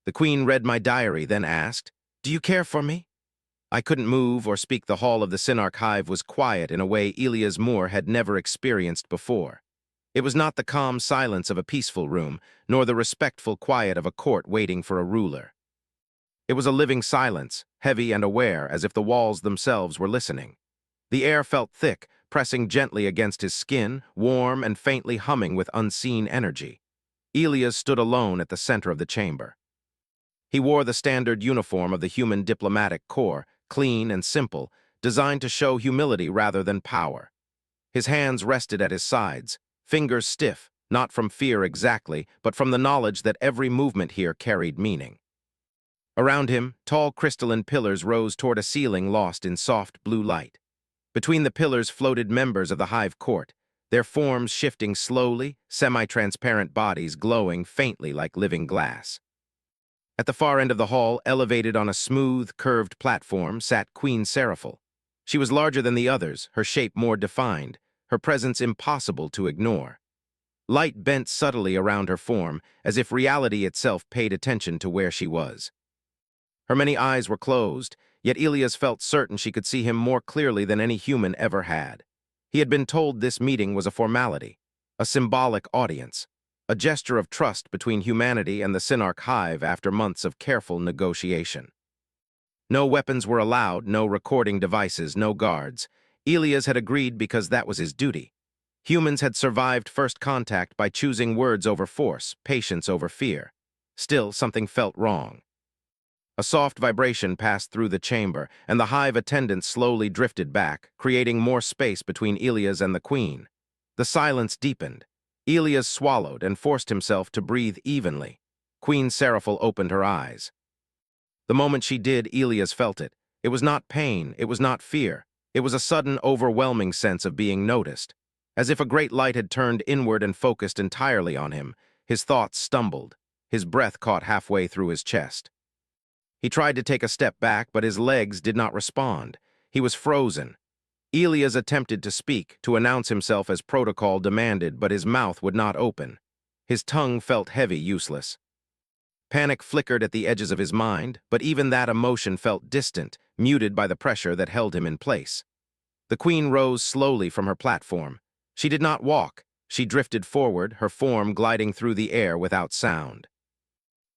The queen read my diary, then asked, "Do you care for me?" I couldn't move or speak. The hall of the Synarch hive was quiet in a way Elias Moore had never experienced before. It was not the calm silence of a peaceful room, nor the respectful quiet of a court waiting for a ruler. It was a living silence, heavy and aware, as if the walls themselves were listening. The air felt thick, pressing gently against his skin, warm and faintly humming with unseen energy. Elias stood alone at the center of the chamber. He wore the standard uniform of the human diplomatic corps, clean and simple, designed to show humility rather than power. His hands rested at his sides, fingers stiff, not from fear exactly, but from the knowledge that every movement here carried meaning. Around him, tall crystalline pillars rose toward a ceiling lost in soft blue light. Between the pillars floated members of the hive court, their forms shifting slowly, semi-transparent bodies glowing faintly like living glass. At the far end of the hall, elevated on a smooth, curved platform, sat Queen Seraphil. She was larger than the others, her shape more defined, her presence impossible to ignore. Light bent subtly around her form, as if reality itself paid attention to where she was. Her many eyes were closed, yet Elias felt certain she could see him more clearly than any human ever had. He had been told this meeting was a formality, a symbolic audience, a gesture of trust between humanity and the Synarch hive after months of careful negotiation. No weapons were allowed, no recording devices, no guards. Elias had agreed because that was his duty. Humans had survived first contact by choosing words over force, patience over fear. Still, something felt wrong. A soft vibration passed through the chamber, and the hive attendants slowly drifted back, creating more space between Elias and the queen. The silence deepened. Elias swallowed and forced himself to breathe evenly. Queen Seraphil opened her eyes. The moment she did, Elias felt it. It was not pain, it was not fear. It was a sudden, overwhelming sense of being noticed. As if a great light had turned inward and focused entirely on him, his thoughts stumbled. His breath caught halfway through his chest. He tried to take a step back, but his legs did not respond. He was frozen. Elias attempted to speak, to announce himself as protocol demanded, but his mouth would not open. His tongue felt heavy, useless. Panic flickered at the edges of his mind, but even that emotion felt distant, muted by the pressure that held him in place. The queen rose slowly from her platform. She did not walk. She drifted forward, her form gliding through the air without sound.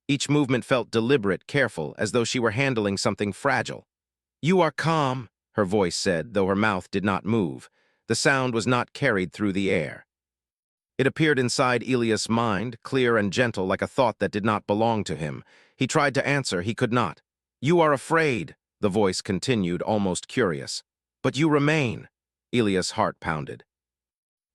Each movement felt deliberate, careful, as though she were handling something fragile. "You are calm," her voice said, though her mouth did not move. The sound was not carried through the air. It appeared inside Elias' mind, clear and gentle like a thought that did not belong to him. He tried to answer, he could not. "You are afraid," the voice continued, almost curious. "But you remain." Elias' heart pounded.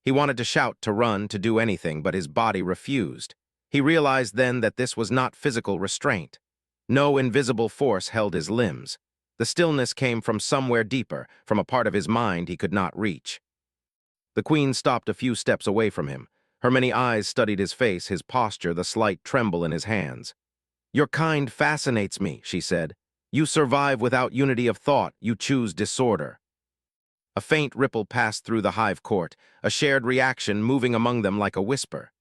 He wanted to shout, to run, to do anything, but his body refused. He realized then that this was not physical restraint. No invisible force held his limbs. The stillness came from somewhere deeper, from a part of his mind he could not reach. The queen stopped a few steps away from him. Her many eyes studied his face, his posture, the slight tremble in his hands. "Your kind fascinates me," she said. "You survive without unity of thought. You choose disorder." A faint ripple passed through the hive court, a shared reaction moving among them like a whisper.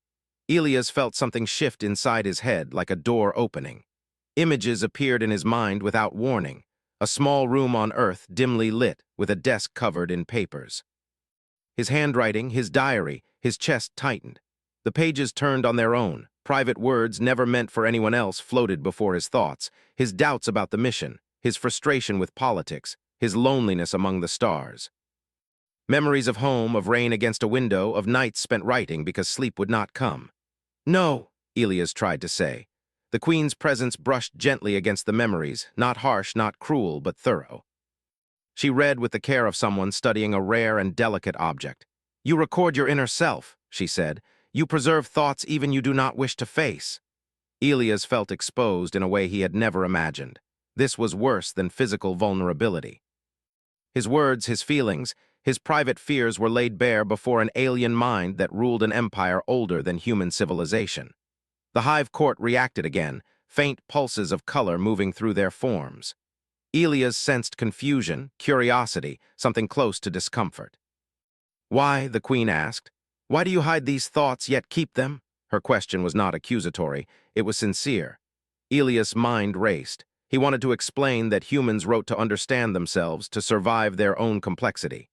Elias felt something shift inside his head, like a door opening. Images appeared in his mind without warning. A small room on Earth, dimly lit, with a desk covered in papers. His handwriting, his diary, his chest tightened. The pages turned on their own. Private words never meant for anyone else floated before his thoughts. His doubts about the mission, his frustration with politics, his loneliness among the stars. Memories of home, of rain against a window, of nights spent writing because sleep would not come. "No," Elias tried to say. The queen's presence brushed gently against the memories, not harsh, not cruel, but thorough. She read with the care of someone studying a rare and delicate object. "You record your inner self," she said. "You preserve thoughts even you do not wish to face." Elias felt exposed in a way he had never imagined. This was worse than physical vulnerability. His words, his feelings, his private fears were laid bare before an alien mind that ruled an empire older than human civilization. The hive court reacted again, faint pulses of color moving through their forms. Elias sensed confusion, curiosity, something close to discomfort. "Why?" the queen asked. "Why do you hide these thoughts yet keep them?" Her question was not accusatory, it was sincere. Elias' mind raced. He wanted to explain that humans wrote to understand themselves, to survive their own complexity.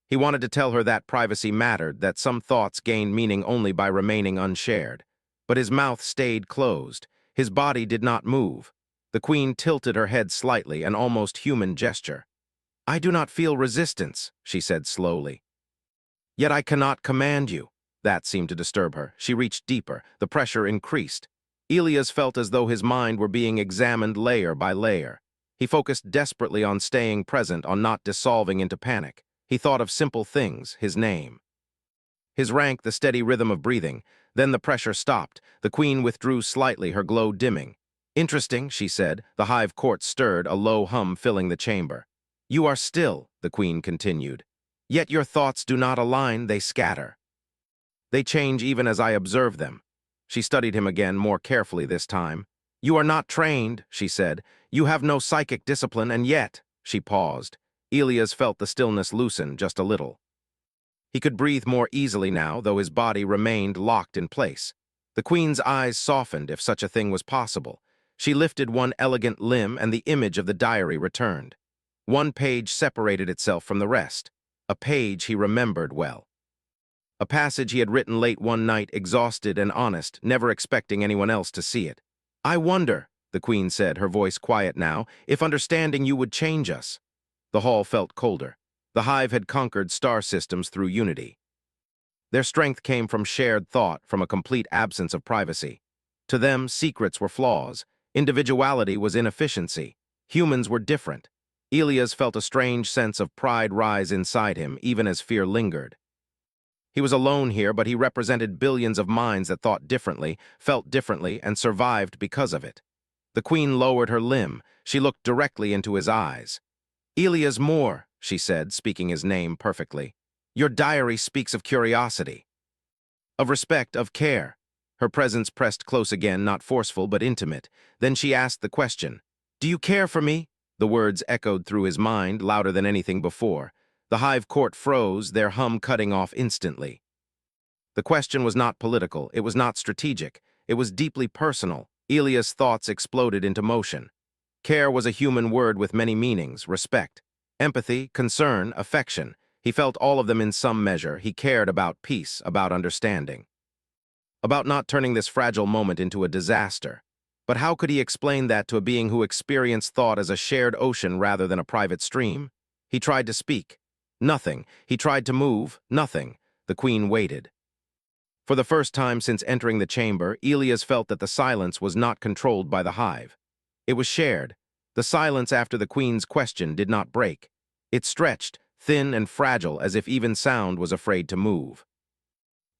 He wanted to tell her that privacy mattered, that some thoughts gained meaning only by remaining unshared. But his mouth stayed closed. His body did not move. The queen tilted her head slightly, an almost human gesture. "I do not feel resistance," she said slowly. "Yet I cannot command you." That seemed to disturb her. She reached deeper. The pressure increased. Elias felt as though his mind were being examined layer by layer. He focused desperately on staying present, on not dissolving into panic. He thought of simple things, his name, his rank, the steady rhythm of breathing. Then the pressure stopped. The queen withdrew slightly, her glow dimming. "Interesting," she said. The hive court stirred, a low hum filling the chamber. "You are still," the queen continued. "Yet your thoughts do not align, they scatter. They change even as I observe them." She studied him again, more carefully this time. "You are not trained," she said. "You have no psychic discipline, and yet—" She paused. Elias felt the stillness loosen just a little. He could breathe more easily now, though his body remained locked in place. The queen's eyes softened, if such a thing was possible. She lifted one elegant limb, and the image of the diary returned. One page separated itself from the rest. A page he remembered well. A passage he had written late one night, exhausted and honest, never expecting anyone else to see it. "I wonder," the queen said, her voice quiet now, "if understanding you would change us." The hall felt colder. The hive had conquered star systems through unity. Their strength came from shared thought, from a complete absence of privacy. To them, secrets were flaws. Individuality was inefficiency. Humans were different. Elias felt a strange sense of pride rise inside him, even as fear lingered. He was alone here, but he represented billions of minds that thought differently, felt differently, and survived because of it. The queen lowered her limb. She looked directly into his eyes. "Elias Moore," she said, speaking his name perfectly. "Your diary speaks of curiosity, of respect, of care." Her presence pressed close again, not forceful but intimate. Then she asked the question, "Do you care for me?" The words echoed through his mind, louder than anything before. The hive court froze, their hum cutting off instantly. The question was not political, it was not strategic, it was deeply personal. Elias' thoughts exploded into motion. Care was a human word with many meanings: respect, empathy, concern, affection. He felt all of them in some measure. He cared about peace, about understanding, about not turning this fragile moment into a disaster. But how could he explain that to a being who experienced thought as a shared ocean rather than a private stream? He tried to speak. Nothing. He tried to move. Nothing. The queen waited. For the first time since entering the chamber, Elias felt that the silence was not controlled by the hive. It was shared. The silence after the queen's question did not break. It stretched, thin and fragile, as if even sound was afraid to move.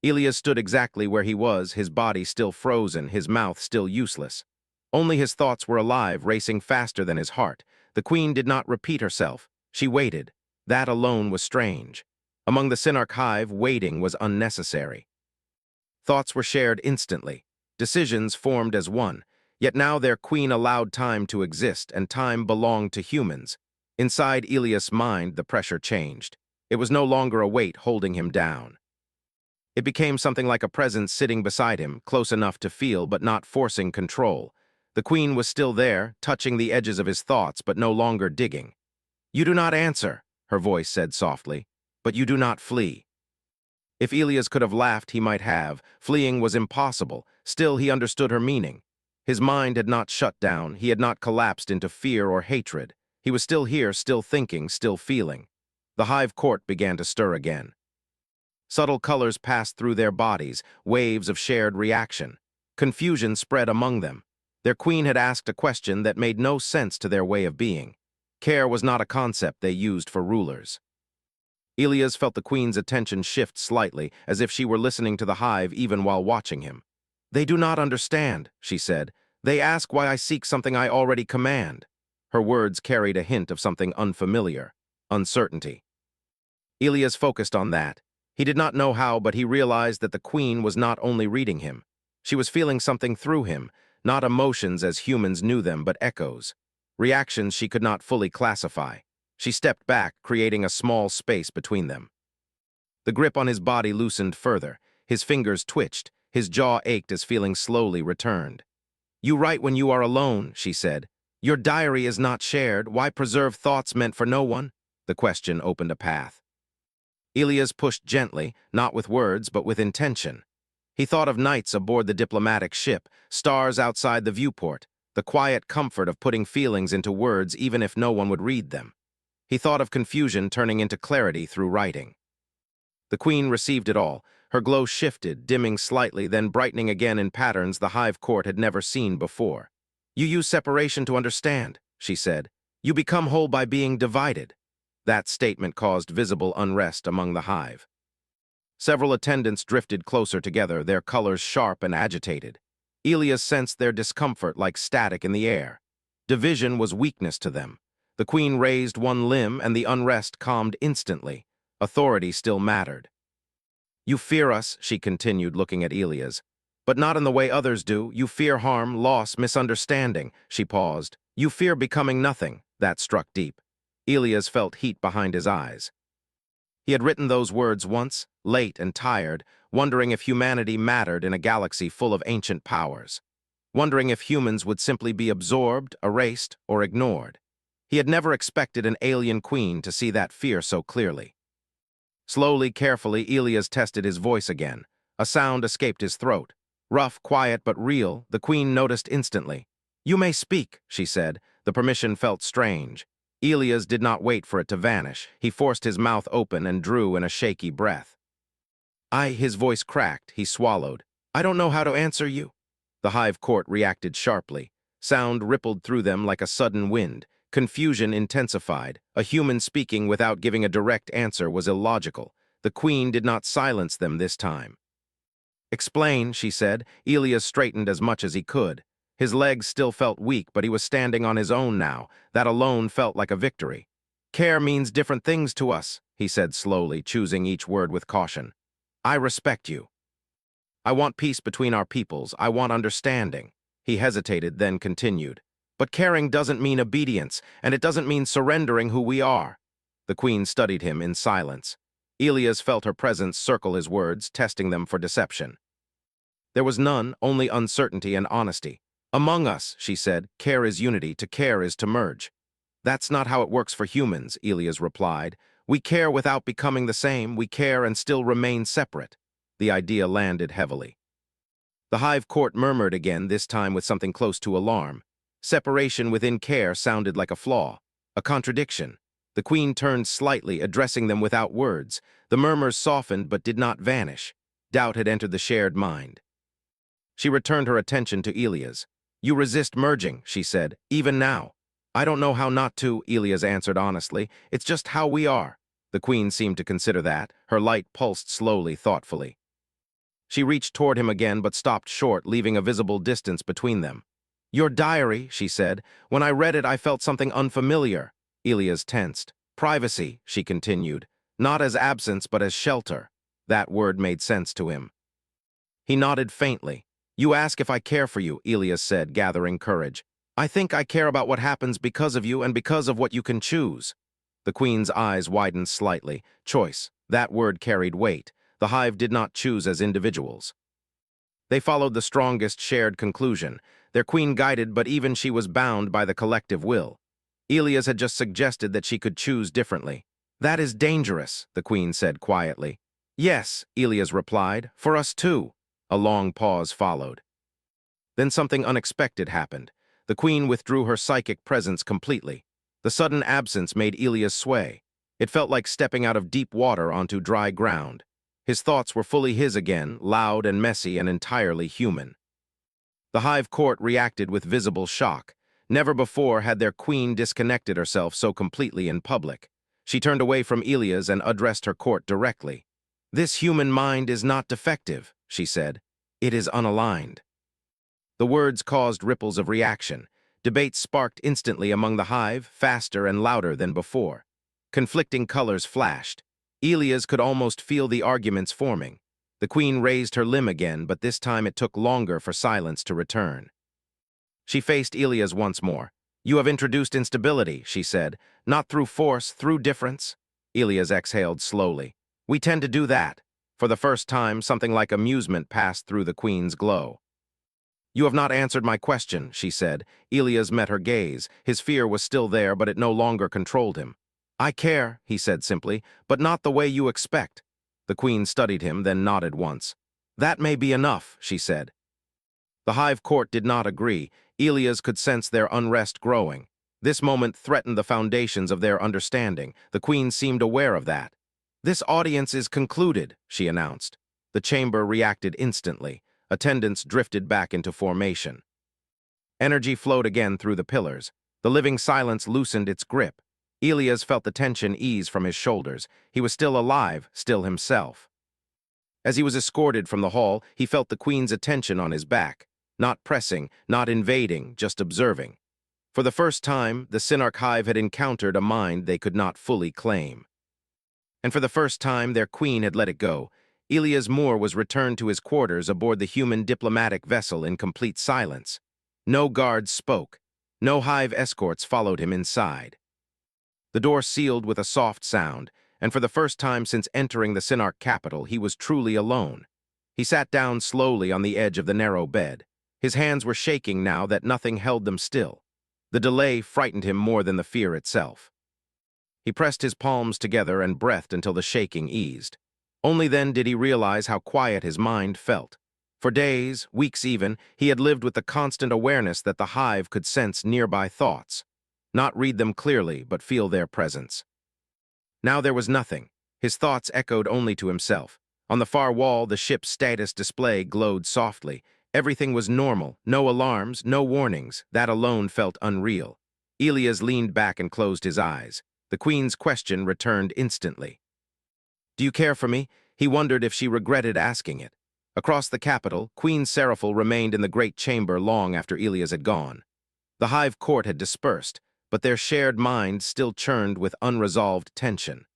Elias stood exactly where he was, his body still frozen, his mouth still useless. Only his thoughts were alive, racing faster than his heart. The queen did not repeat herself. She waited. That alone was strange. Among the Synarch hive, waiting was unnecessary. Thoughts were shared instantly. Decisions formed as one. Yet now their queen allowed time to exist, and time belonged to humans. Inside Elias' mind, the pressure changed. It was no longer a weight holding him down. It became something like a presence sitting beside him, close enough to feel but not forcing control. The queen was still there, touching the edges of his thoughts, but no longer digging. "You do not answer," her voice said softly, "but you do not flee." If Elias could have laughed, he might have. Fleeing was impossible. Still, he understood her meaning. His mind had not shut down. He had not collapsed into fear or hatred. He was still here, still thinking, still feeling. The hive court began to stir again. Subtle colors passed through their bodies, waves of shared reaction. Confusion spread among them. Their queen had asked a question that made no sense to their way of being. Care was not a concept they used for rulers. Elias felt the queen's attention shift slightly, as if she were listening to the hive even while watching him. "They do not understand," she said. "They ask why I seek something I already command." Her words carried a hint of something unfamiliar: uncertainty. Elias focused on that. He did not know how, but he realized that the queen was not only reading him. She was feeling something through him, not emotions as humans knew them, but echoes. Reactions she could not fully classify. She stepped back, creating a small space between them. The grip on his body loosened further. His fingers twitched. His jaw ached as feeling slowly returned. You write when you are alone, she said. Your diary is not shared. Why preserve thoughts meant for no one? The question opened a path. Elias pushed gently, not with words, but with intention. He thought of nights aboard the diplomatic ship, stars outside the viewport, the quiet comfort of putting feelings into words even if no one would read them. He thought of confusion turning into clarity through writing. The queen received it all. Her glow shifted, dimming slightly, then brightening again in patterns the hive court had never seen before. You use separation to understand, she said. You become whole by being divided. That statement caused visible unrest among the hive. Several attendants drifted closer together, their colors sharp and agitated. Elias sensed their discomfort like static in the air. Division was weakness to them. The queen raised one limb and the unrest calmed instantly. Authority still mattered. You fear us, she continued, looking at Elias. But not in the way others do. You fear harm, loss, misunderstanding. She paused. You fear becoming nothing. That struck deep. Elias felt heat behind his eyes. He had written those words once, late and tired, wondering if humanity mattered in a galaxy full of ancient powers. Wondering if humans would simply be absorbed, erased, or ignored. He had never expected an alien queen to see that fear so clearly. Slowly, carefully, Elias tested his voice again. A sound escaped his throat. Rough, quiet, but real, the queen noticed instantly. You may speak, she said. The permission felt strange. Elias did not wait for it to vanish. He forced his mouth open and drew in a shaky breath. His voice cracked. He swallowed. I don't know how to answer you. The hive court reacted sharply. Sound rippled through them like a sudden wind. Confusion intensified. A human speaking without giving a direct answer was illogical. The queen did not silence them this time. Explain, she said. Elias straightened as much as he could. His legs still felt weak, but he was standing on his own now. That alone felt like a victory. Care means different things to us, he said slowly, choosing each word with caution. I respect you. I want peace between our peoples. I want understanding. He hesitated, then continued. But caring doesn't mean obedience, and it doesn't mean surrendering who we are. The queen studied him in silence. Elias felt her presence circle his words, testing them for deception. There was none, only uncertainty and honesty. Among us, she said, care is unity, to care is to merge. That's not how it works for humans, Elias replied. We care without becoming the same, we care and still remain separate. The idea landed heavily. The hive court murmured again, this time with something close to alarm. Separation within care sounded like a flaw, a contradiction. The queen turned slightly, addressing them without words. The murmurs softened but did not vanish. Doubt had entered the shared mind. She returned her attention to Elias. You resist merging, she said, even now. I don't know how not to, Elias answered honestly. It's just how we are. The queen seemed to consider that. Her light pulsed slowly, thoughtfully. She reached toward him again but stopped short, leaving a visible distance between them. Your diary, she said. When I read it, I felt something unfamiliar. Elias tensed. Privacy, she continued. Not as absence, but as shelter. That word made sense to him. He nodded faintly. You ask if I care for you, Elias said, gathering courage. I think I care about what happens because of you and because of what you can choose. The queen's eyes widened slightly. Choice. That word carried weight. The hive did not choose as individuals. They followed the strongest shared conclusion. Their queen guided, but even she was bound by the collective will. Elias had just suggested that she could choose differently. That is dangerous, the queen said quietly. Yes, Elias replied, for us too. A long pause followed. Then something unexpected happened. The queen withdrew her psychic presence completely. The sudden absence made Elias sway. It felt like stepping out of deep water onto dry ground. His thoughts were fully his again, loud and messy and entirely human. The hive court reacted with visible shock. Never before had their queen disconnected herself so completely in public. She turned away from Elias and addressed her court directly. This human mind is not defective, she said. It is unaligned. The words caused ripples of reaction. Debates sparked instantly among the hive, faster and louder than before. Conflicting colors flashed. Elias could almost feel the arguments forming. The queen raised her limb again, but this time it took longer for silence to return. She faced Elias once more. You have introduced instability, she said. Not through force, through difference. Elias exhaled slowly. We tend to do that. For the first time, something like amusement passed through the queen's glow. "You have not answered my question," she said. Elias met her gaze. His fear was still there, but it no longer controlled him. "I care," he said simply, "but not the way you expect." The queen studied him, then nodded once. "That may be enough," she said. The hive court did not agree. Elias could sense their unrest growing. This moment threatened the foundations of their understanding. The queen seemed aware of that. "This audience is concluded," she announced. The chamber reacted instantly. Attendants drifted back into formation. Energy flowed again through the pillars. The living silence loosened its grip. Elias felt the tension ease from his shoulders. He was still alive, still himself. As he was escorted from the hall, he felt the queen's attention on his back. Not pressing, not invading, just observing. For the first time, the Synarch hive had encountered a mind they could not fully claim. And for the first time, their queen had let it go. Elias Moore was returned to his quarters aboard the human diplomatic vessel in complete silence. No guards spoke. No hive escorts followed him inside. The door sealed with a soft sound, and for the first time since entering the Synarch capital, he was truly alone. He sat down slowly on the edge of the narrow bed. His hands were shaking now that nothing held them still. The delay frightened him more than the fear itself. He pressed his palms together and breathed until the shaking eased. Only then did he realize how quiet his mind felt. For days, weeks even, he had lived with the constant awareness that the hive could sense nearby thoughts. Not read them clearly, but feel their presence. Now there was nothing. His thoughts echoed only to himself. On the far wall, the ship's status display glowed softly. Everything was normal, no alarms, no warnings. That alone felt unreal. Elias leaned back and closed his eyes. The queen's question returned instantly. "Do you care for me?" He wondered if she regretted asking it. Across the capital, Queen Seraphil remained in the great chamber long after Elias had gone. The hive court had dispersed, but their shared minds still churned with unresolved tension.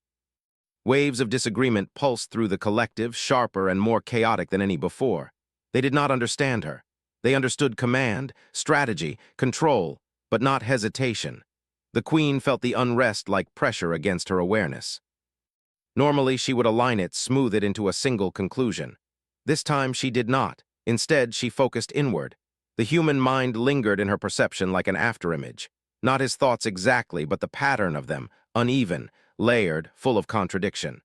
Waves of disagreement pulsed through the collective, sharper and more chaotic than any before. They did not understand her. They understood command, strategy, control, but not hesitation. The queen felt the unrest like pressure against her awareness. Normally, she would align it, smooth it into a single conclusion. This time, she did not. Instead, she focused inward. The human mind lingered in her perception like an afterimage. Not his thoughts exactly, but the pattern of them, uneven, layered, full of contradiction.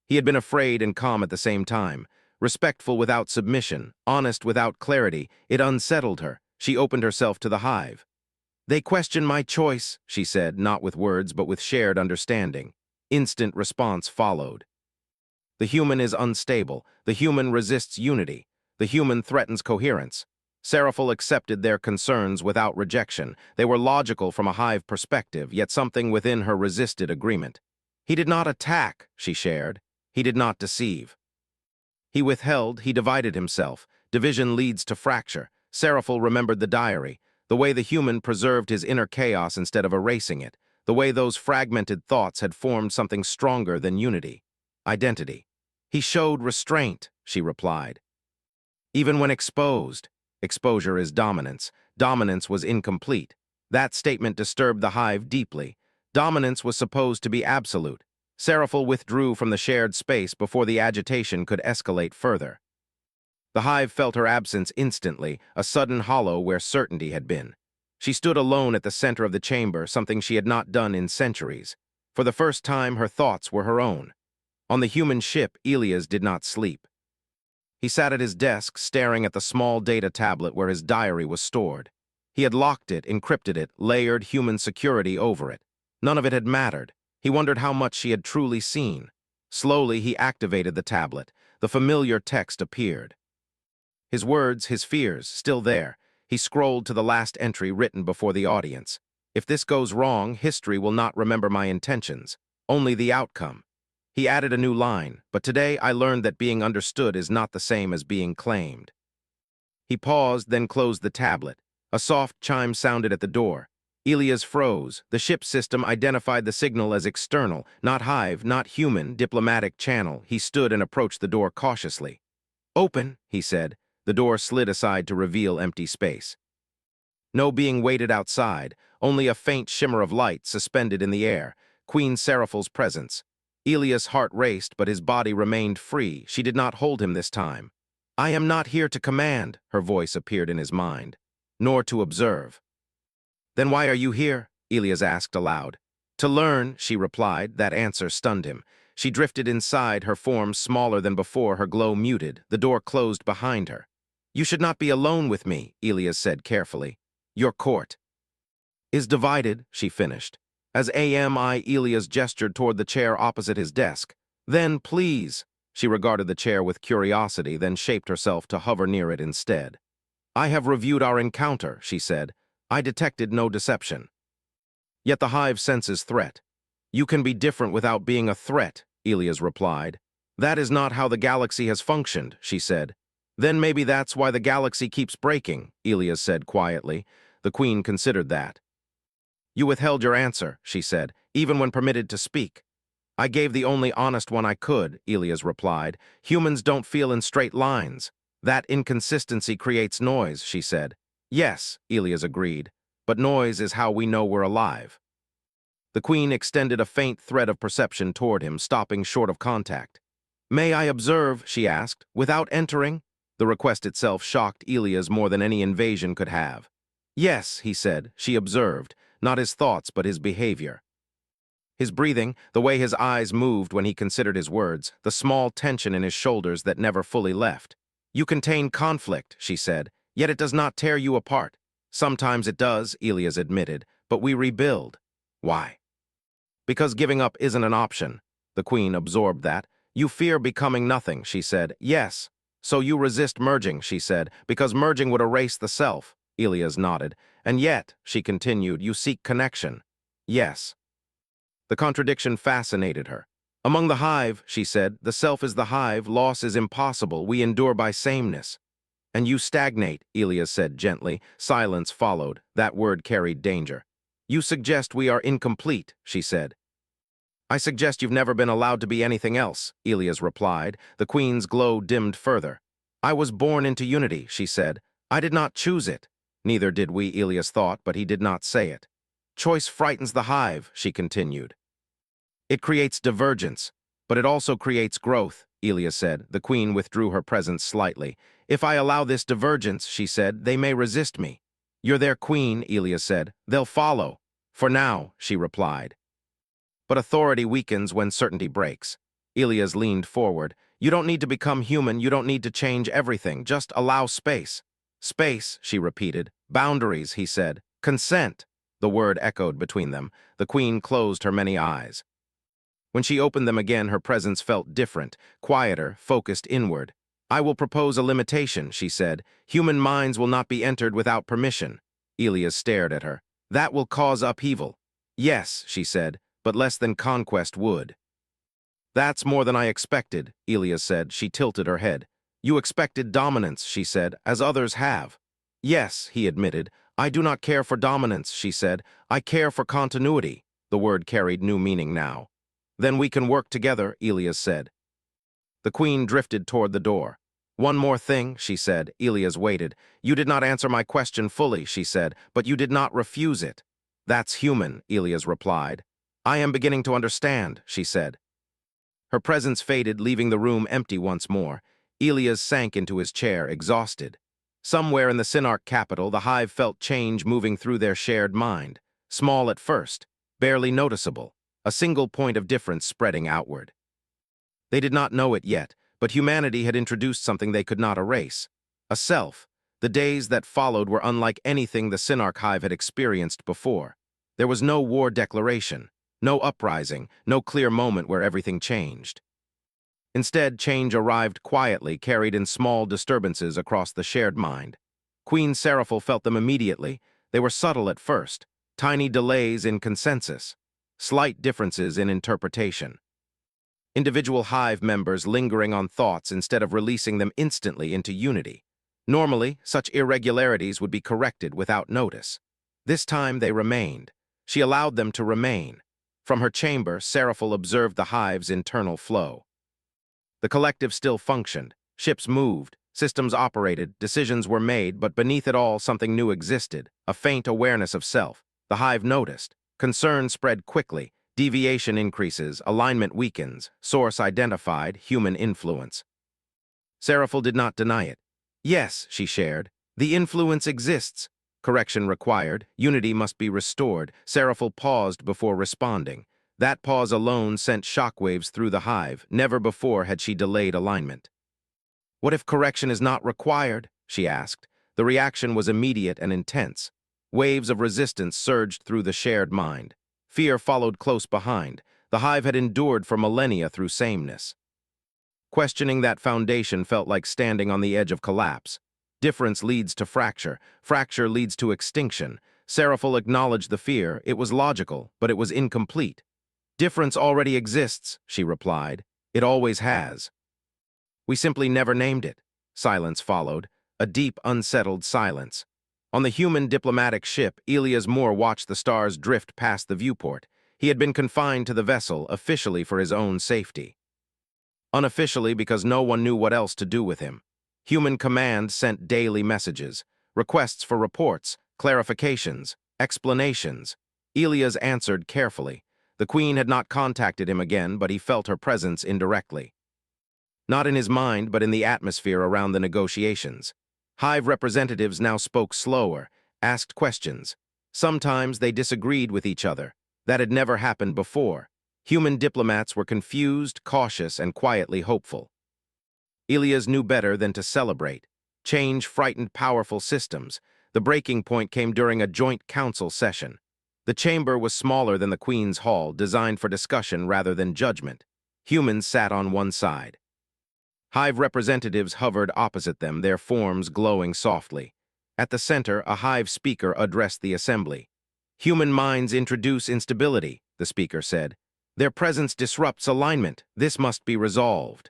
He had been afraid and calm at the same time, respectful without submission, honest without clarity. It unsettled her. She opened herself to the hive. "They question my choice," she said, not with words, but with shared understanding. Instant response followed. The human is unstable. The human resists unity. The human threatens coherence. Seraphil accepted their concerns without rejection. They were logical from a hive perspective, yet something within her resisted agreement. He did not attack, she shared. He did not deceive. He withheld, he divided himself. Division leads to fracture. Seraphil remembered the diary, the way the human preserved his inner chaos instead of erasing it, the way those fragmented thoughts had formed something stronger than unity. Identity. "He showed restraint," she replied. "Even when exposed." Exposure is dominance. Dominance was incomplete. That statement disturbed the hive deeply. Dominance was supposed to be absolute. Seraphil withdrew from the shared space before the agitation could escalate further. The hive felt her absence instantly, a sudden hollow where certainty had been. She stood alone at the center of the chamber, something she had not done in centuries. For the first time, her thoughts were her own. On the human ship, Elias did not sleep. He sat at his desk, staring at the small data tablet where his diary was stored. He had locked it, encrypted it, layered human security over it. None of it had mattered. He wondered how much she had truly seen. Slowly, he activated the tablet. The familiar text appeared. His words, his fears, still there. He scrolled to the last entry written before the audience. "If this goes wrong, history will not remember my intentions, only the outcome." He added a new line, "But today I learned that being understood is not the same as being claimed." He paused, then closed the tablet. A soft chime sounded at the door. Elias froze. The ship system identified the signal as external, not hive, not human, diplomatic channel. He stood and approached the door cautiously. "Open," he said. The door slid aside to reveal empty space. No being waited outside, only a faint shimmer of light suspended in the air. Queen Seraphil's presence. Elias' heart raced, but his body remained free. She did not hold him this time. I am not here to command, her voice appeared in his mind, nor to observe. Then why are you here? Elias asked aloud. To learn, she replied. That answer stunned him. She drifted inside, her form smaller than before, her glow muted. The door closed behind her. You should not be alone with me, Elias said carefully. Your court is divided, she finished. As AMI, Elias gestured toward the chair opposite his desk. Then, please. She regarded the chair with curiosity, then shaped herself to hover near it instead. I have reviewed our encounter, she said. I detected no deception. Yet the hive senses threat. You can be different without being a threat, Elias replied. That is not how the galaxy has functioned, she said. Then maybe that's why the galaxy keeps breaking, Elias said quietly. The Queen considered that. You withheld your answer, she said, even when permitted to speak. I gave the only honest one I could, Elias replied. Humans don't feel in straight lines. That inconsistency creates noise, she said. Yes, Elias agreed, but noise is how we know we're alive. The Queen extended a faint thread of perception toward him, stopping short of contact. May I observe, she asked, without entering? The request itself shocked Elias more than any invasion could have. Yes, he said, she observed, not his thoughts but his behavior. His breathing, the way his eyes moved when he considered his words, the small tension in his shoulders that never fully left. You contain conflict, she said, yet it does not tear you apart. Sometimes it does, Elias admitted, but we rebuild. Why? Because giving up isn't an option. The Queen absorbed that. You fear becoming nothing, she said. Yes. So you resist merging, she said, because merging would erase the self. Elias nodded. And yet, she continued, you seek connection. Yes. The contradiction fascinated her. Among the hive, she said, the self is the hive, loss is impossible, we endure by sameness. And you stagnate, Elias said gently. Silence followed. That word carried danger. You suggest we are incomplete, she said. I suggest you've never been allowed to be anything else, Elias replied. The Queen's glow dimmed further. I was born into unity, she said. I did not choose it. Neither did we, Elias thought, but he did not say it. Choice frightens the hive, she continued. It creates divergence, but it also creates growth, Elias said. The Queen withdrew her presence slightly. If I allow this divergence, she said, they may resist me. You're their queen, Elias said. They'll follow. For now, she replied. But authority weakens when certainty breaks. Elias leaned forward. You don't need to become human, you don't need to change everything, just allow space. Space, she repeated. Boundaries, he said. Consent. The word echoed between them. The Queen closed her many eyes. When she opened them again, her presence felt different, quieter, focused inward. I will propose a limitation, she said. Human minds will not be entered without permission. Elias stared at her. That will cause upheaval. Yes, she said, but less than conquest would. That's more than I expected, Elias said. She tilted her head. You expected dominance, she said, as others have. Yes, he admitted. I do not care for dominance, she said. I care for continuity. The word carried new meaning now. Then we can work together, Elias said. The Queen drifted toward the door. One more thing, she said. Elias waited. You did not answer my question fully, she said, but you did not refuse it. That's human, Elias replied. I am beginning to understand, she said. Her presence faded, leaving the room empty once more. Elias sank into his chair, exhausted. Somewhere in the Synarch capital, the hive felt change moving through their shared mind. Small at first, barely noticeable, a single point of difference spreading outward. They did not know it yet, but humanity had introduced something they could not erase. A self. The days that followed were unlike anything the Synarch hive had experienced before. There was no war declaration, no uprising, no clear moment where everything changed. Instead, change arrived quietly, carried in small disturbances across the shared mind. Queen Seraphil felt them immediately. They were subtle at first, tiny delays in consensus, slight differences in interpretation. Individual hive members lingering on thoughts instead of releasing them instantly into unity. Normally, such irregularities would be corrected without notice. This time they remained. She allowed them to remain. From her chamber, Seraphil observed the hive's internal flow. The collective still functioned. Ships moved, systems operated, decisions were made, but beneath it all something new existed, a faint awareness of self. The hive noticed. Concern spread quickly. Deviation increases, alignment weakens, source identified, human influence. Seraphil did not deny it. Yes, she shared. The influence exists. Correction required. Unity must be restored. Seraphil paused before responding. That pause alone sent shockwaves through the hive. Never before had she delayed alignment. What if correction is not required? She asked. The reaction was immediate and intense. Waves of resistance surged through the shared mind. Fear followed close behind. The hive had endured for millennia through sameness. Questioning that foundation felt like standing on the edge of collapse. Difference leads to fracture. Fracture leads to extinction. Seraphil acknowledged the fear. It was logical, but it was incomplete. Difference already exists, she replied. It always has. We simply never named it. Silence followed, a deep, unsettled silence. On the human diplomatic ship, Elias Moore watched the stars drift past the viewport. He had been confined to the vessel, officially for his own safety. Unofficially because no one knew what else to do with him. Human command sent daily messages, requests for reports, clarifications, explanations. Elias answered carefully. The Queen had not contacted him again, but he felt her presence indirectly. Not in his mind, but in the atmosphere around the negotiations. Hive representatives now spoke slower, asked questions. Sometimes they disagreed with each other. That had never happened before. Human diplomats were confused, cautious, and quietly hopeful. Elias knew better than to celebrate. Change frightened powerful systems. The breaking point came during a joint council session. The chamber was smaller than the Queen's Hall, designed for discussion rather than judgment. Humans sat on one side. Hive representatives hovered opposite them, their forms glowing softly. At the center, a Hive speaker addressed the assembly. Human minds introduce instability, the speaker said. Their presence disrupts alignment. This must be resolved.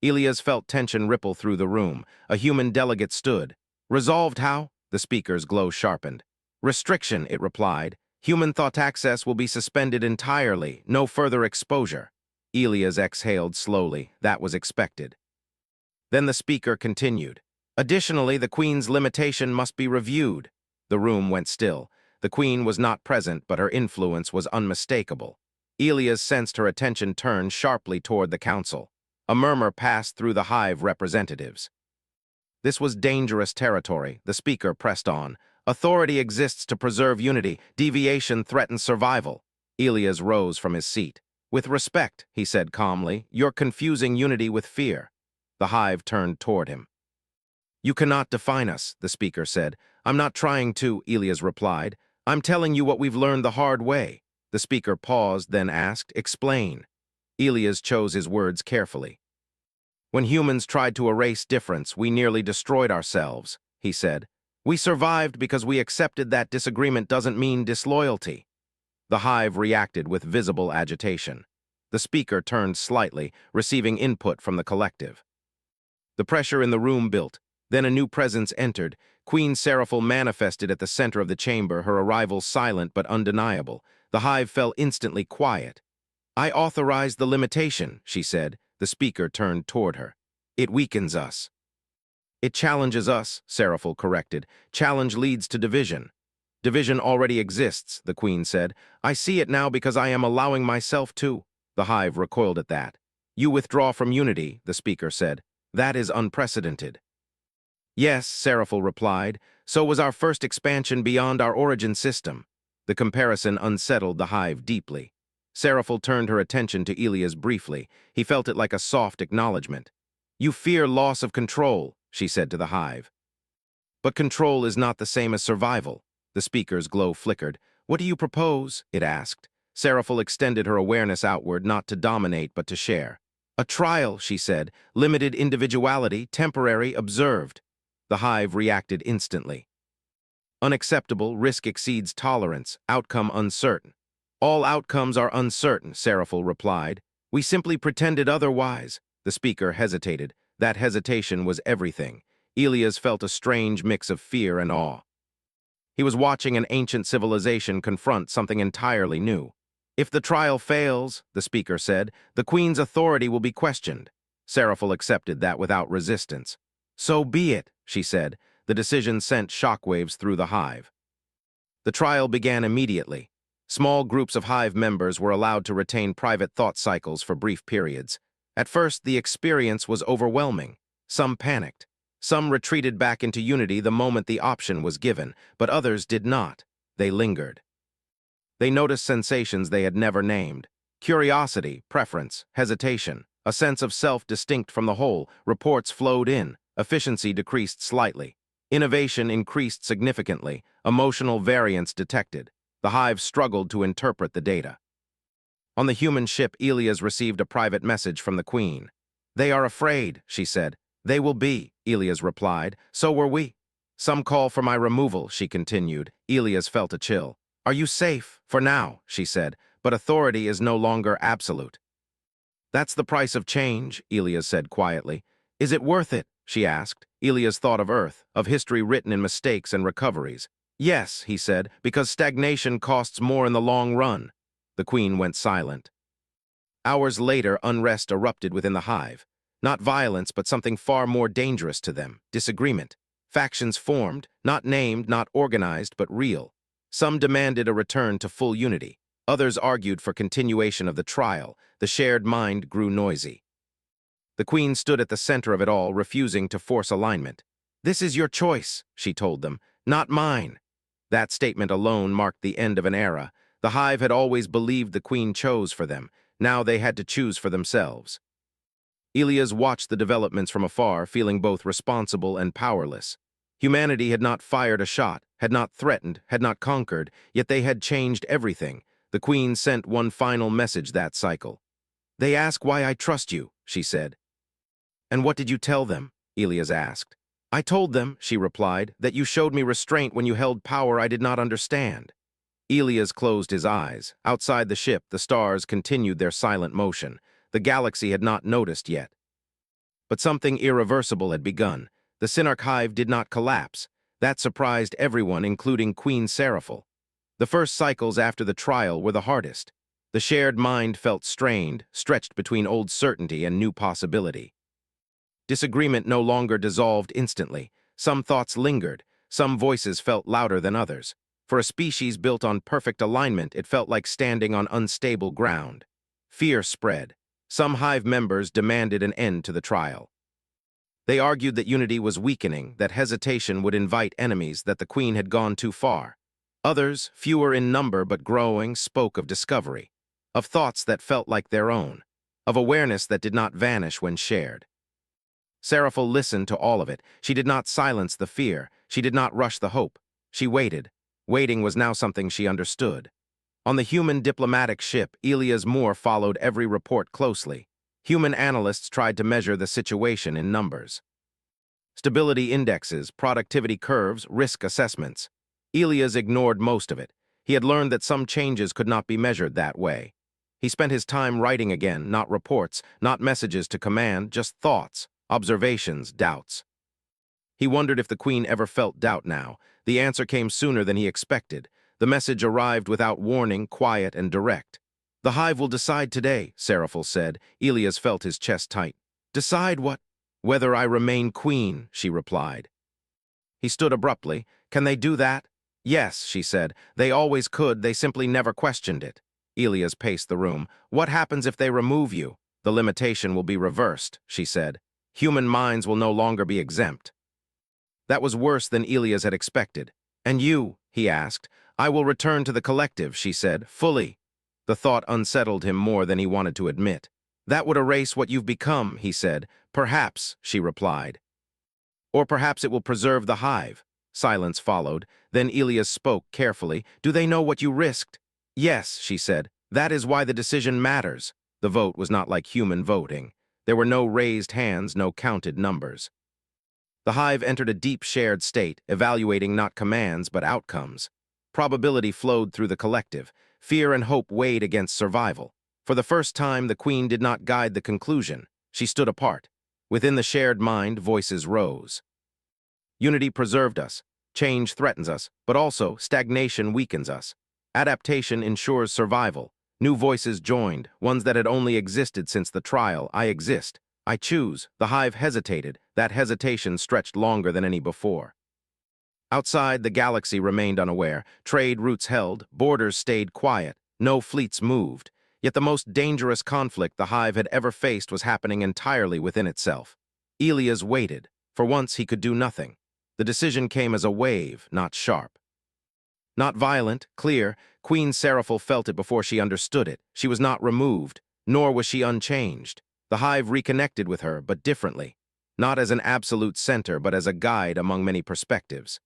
Elias felt tension ripple through the room. A human delegate stood. Resolved how? The speaker's glow sharpened. Restriction, it replied. Human thought access will be suspended entirely. No further exposure. Elias exhaled slowly. That was expected. Then the speaker continued. Additionally, the Queen's limitation must be reviewed. The room went still. The Queen was not present, but her influence was unmistakable. Elias sensed her attention turn sharply toward the council. A murmur passed through the Hive representatives. This was dangerous territory, the speaker pressed on. Authority exists to preserve unity. Deviation threatens survival. Elias rose from his seat. With respect, he said calmly, you're confusing unity with fear. The Hive turned toward him. You cannot define us, the speaker said. I'm not trying to, Elias replied. I'm telling you what we've learned the hard way. The speaker paused, then asked, explain. Elias chose his words carefully. When humans tried to erase difference, we nearly destroyed ourselves, he said. We survived because we accepted that disagreement doesn't mean disloyalty. The Hive reacted with visible agitation. The speaker turned slightly, receiving input from the collective. The pressure in the room built. Then a new presence entered. Queen Seraphil manifested at the center of the chamber, her arrival silent but undeniable. The Hive fell instantly quiet. I authorized the limitation, she said. The speaker turned toward her. It weakens us. It challenges us, Seraphil corrected. Challenge leads to division. Division already exists, the Queen said. I see it now because I am allowing myself to. The Hive recoiled at that. You withdraw from unity, the speaker said. That is unprecedented. Yes, Seraphil replied. So was our first expansion beyond our origin system. The comparison unsettled the Hive deeply. Seraphil turned her attention to Elias briefly. He felt it like a soft acknowledgement. You fear loss of control, she said to the Hive. But control is not the same as survival. The speaker's glow flickered. What do you propose? It asked. Seraphil extended her awareness outward, not to dominate, but to share. A trial, she said. Limited individuality, temporary, observed. The Hive reacted instantly. Unacceptable, risk exceeds tolerance, outcome uncertain. All outcomes are uncertain, Seraphil replied. We simply pretended otherwise. The speaker hesitated. That hesitation was everything. Elias felt a strange mix of fear and awe. He was watching an ancient civilization confront something entirely new. If the trial fails, the speaker said, the Queen's authority will be questioned. Seraphil accepted that without resistance. So be it, she said. The decision sent shockwaves through the Hive. The trial began immediately. Small groups of Hive members were allowed to retain private thought cycles for brief periods. At first, the experience was overwhelming. Some panicked. Some retreated back into unity the moment the option was given, but others did not. They lingered. They noticed sensations they had never named. Curiosity, preference, hesitation, a sense of self distinct from the whole. Reports flowed in. Efficiency decreased slightly. Innovation increased significantly. Emotional variance detected. The hive struggled to interpret the data. On the human ship, Elias received a private message from the Queen. "They are afraid," she said. "They will be," Elias replied. "So were we." "Some call for my removal," she continued. Elias felt a chill. "Are you safe?" "For now," she said, "but authority is no longer absolute." "That's the price of change," Elias said quietly. "Is it worth it?" she asked. Elias thought of Earth, of history written in mistakes and recoveries. "Yes," he said, "because stagnation costs more in the long run." The Queen went silent. Hours later, unrest erupted within the hive. Not violence, but something far more dangerous to them: disagreement. Factions formed, not named, not organized, but real. Some demanded a return to full unity. Others argued for continuation of the trial. The shared mind grew noisy. The Queen stood at the center of it all, refusing to force alignment. "This is your choice," she told them, "not mine." That statement alone marked the end of an era. The hive had always believed the Queen chose for them. Now they had to choose for themselves. Elias watched the developments from afar, feeling both responsible and powerless. Humanity had not fired a shot, had not threatened, had not conquered, yet they had changed everything. The Queen sent one final message that cycle. "They ask why I trust you," she said. "And what did you tell them?" Elias asked. "I told them," she replied, "that you showed me restraint when you held power I did not understand." Elias closed his eyes. Outside the ship, the stars continued their silent motion. The galaxy had not noticed yet. But something irreversible had begun. The Synarch hive did not collapse. That surprised everyone, including Queen Seraphil. The first cycles after the trial were the hardest. The shared mind felt strained, stretched between old certainty and new possibility. Disagreement no longer dissolved instantly. Some thoughts lingered. Some voices felt louder than others. For a species built on perfect alignment, it felt like standing on unstable ground. Fear spread. Some hive members demanded an end to the trial. They argued that unity was weakening, that hesitation would invite enemies, that the Queen had gone too far. Others, fewer in number but growing, spoke of discovery, of thoughts that felt like their own, of awareness that did not vanish when shared. Seraphil listened to all of it. She did not silence the fear. She did not rush the hope. She waited. Waiting was now something she understood. On the human diplomatic ship, Elias Moore followed every report closely. Human analysts tried to measure the situation in numbers. Stability indexes, productivity curves, risk assessments. Elias ignored most of it. He had learned that some changes could not be measured that way. He spent his time writing again, not reports, not messages to command, just thoughts, observations, doubts. He wondered if the Queen ever felt doubt now. The answer came sooner than he expected. The message arrived without warning, quiet and direct. "The hive will decide today," Seraphil said. Elias felt his chest tight. "Decide what?" "Whether I remain queen," she replied. He stood abruptly. "Can they do that?" "Yes," she said. "They always could, they simply never questioned it." Elias paced the room. "What happens if they remove you?" "The limitation will be reversed," she said. "Human minds will no longer be exempt." That was worse than Elias had expected. "And you?" he asked. "I will return to the collective," she said, "fully." The thought unsettled him more than he wanted to admit. "That would erase what you've become," he said. "Perhaps," she replied. "Or perhaps it will preserve the hive." Silence followed. Then Elias spoke carefully. "Do they know what you risked?" "Yes," she said. "That is why the decision matters." The vote was not like human voting. There were no raised hands, no counted numbers. The hive entered a deep shared state, evaluating not commands but outcomes. Probability flowed through the collective. Fear and hope weighed against survival. For the first time, the Queen did not guide the conclusion. She stood apart. Within the shared mind, voices rose. Unity preserved us. Change threatens us, but also stagnation weakens us. Adaptation ensures survival. New voices joined, ones that had only existed since the trial. "I exist. I choose." The hive hesitated. That hesitation stretched longer than any before. Outside, the galaxy remained unaware. Trade routes held, borders stayed quiet, no fleets moved. Yet the most dangerous conflict the hive had ever faced was happening entirely within itself. Elias waited. For once, he could do nothing. The decision came as a wave, not sharp. Not violent, clear, Queen Seraphil felt it before she understood it. She was not removed, nor was she unchanged. The hive reconnected with her, but differently. Not as an absolute center, but as a guide among many perspectives.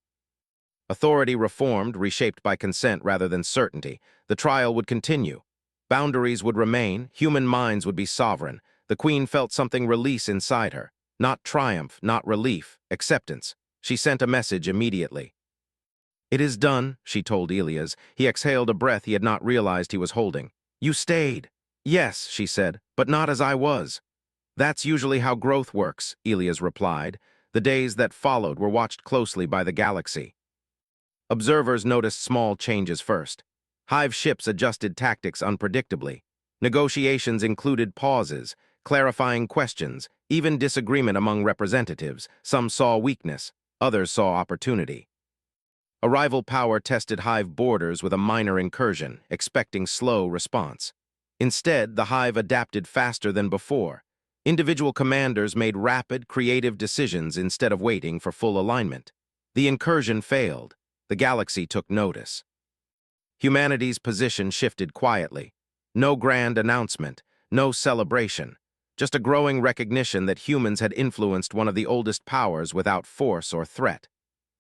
Authority reformed, reshaped by consent rather than certainty. The trial would continue. Boundaries would remain, human minds would be sovereign. The queen felt something release inside her. Not triumph, not relief, acceptance. She sent a message immediately. "It is done," she told Elias. He exhaled a breath he had not realized he was holding. "You stayed." "Yes," she said, "but not as I was." "That's usually how growth works," Elias replied. The days that followed were watched closely by the galaxy. Observers noticed small changes first. Hive ships adjusted tactics unpredictably. Negotiations included pauses, clarifying questions, even disagreement among representatives. Some saw weakness, others saw opportunity. A rival power tested Hive borders with a minor incursion, expecting slow response. Instead, the Hive adapted faster than before. Individual commanders made rapid, creative decisions instead of waiting for full alignment. The incursion failed. The galaxy took notice. Humanity's position shifted quietly. No grand announcement, no celebration, just a growing recognition that humans had influenced one of the oldest powers without force or threat.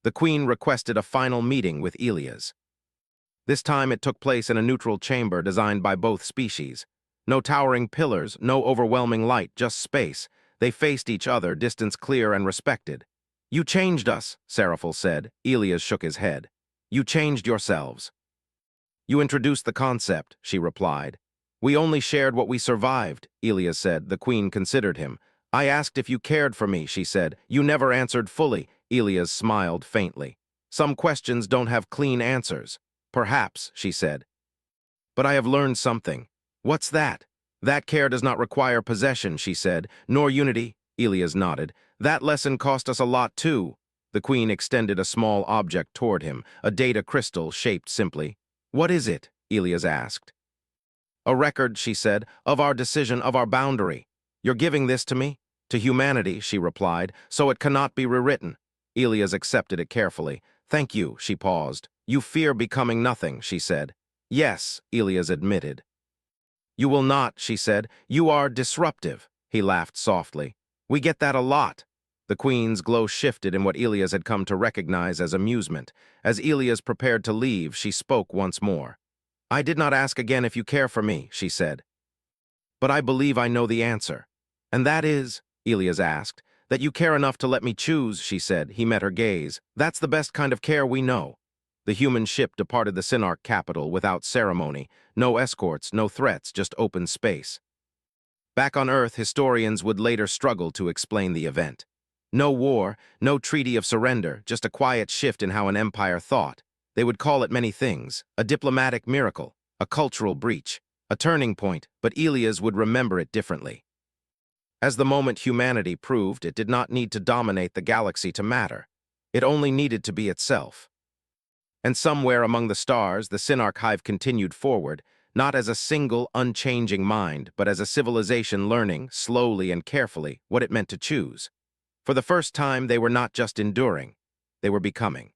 The Queen requested a final meeting with Elias. This time it took place in a neutral chamber designed by both species. No towering pillars, no overwhelming light, just space. They faced each other, distance clear and respected. "You changed us," Seraphil said. Elias shook his head. "You changed yourselves." "You introduced the concept," she replied. "We only shared what we survived," Elias said. The Queen considered him. "I asked if you cared for me," she said. "You never answered fully." Elias smiled faintly. "Some questions don't have clean answers." "Perhaps," she said. "But I have learned something." "What's that?" "That care does not require possession," she said, "nor unity." Elias nodded. "That lesson cost us a lot, too." The Queen extended a small object toward him, a data crystal shaped simply. "What is it?" Elias asked. "A record," she said, "of our decision, of our boundary." "You're giving this to me?" "To humanity," she replied, "so it cannot be rewritten." Elias accepted it carefully. "Thank you," she paused. "You fear becoming nothing," she said. "Yes," Elias admitted. "You will not," she said. "You are disruptive." He laughed softly. "We get that a lot." The Queen's glow shifted in what Elias had come to recognize as amusement. As Elias prepared to leave, she spoke once more. "I did not ask again if you care for me," she said. "But I believe I know the answer." "And that is?" Elias asked. "That you care enough to let me choose," she said. He met her gaze. "That's the best kind of care we know." The human ship departed the Synarch capital without ceremony. No escorts, no threats, just open space. Back on Earth, historians would later struggle to explain the event. No war, no treaty of surrender, just a quiet shift in how an empire thought. They would call it many things: a diplomatic miracle, a cultural breach, a turning point, but Elias would remember it differently. As the moment humanity proved, it did not need to dominate the galaxy to matter. It only needed to be itself. And somewhere among the stars, the Synarch hive continued forward, not as a single, unchanging mind, but as a civilization learning, slowly and carefully, what it meant to choose. For the first time, they were not just enduring, they were becoming.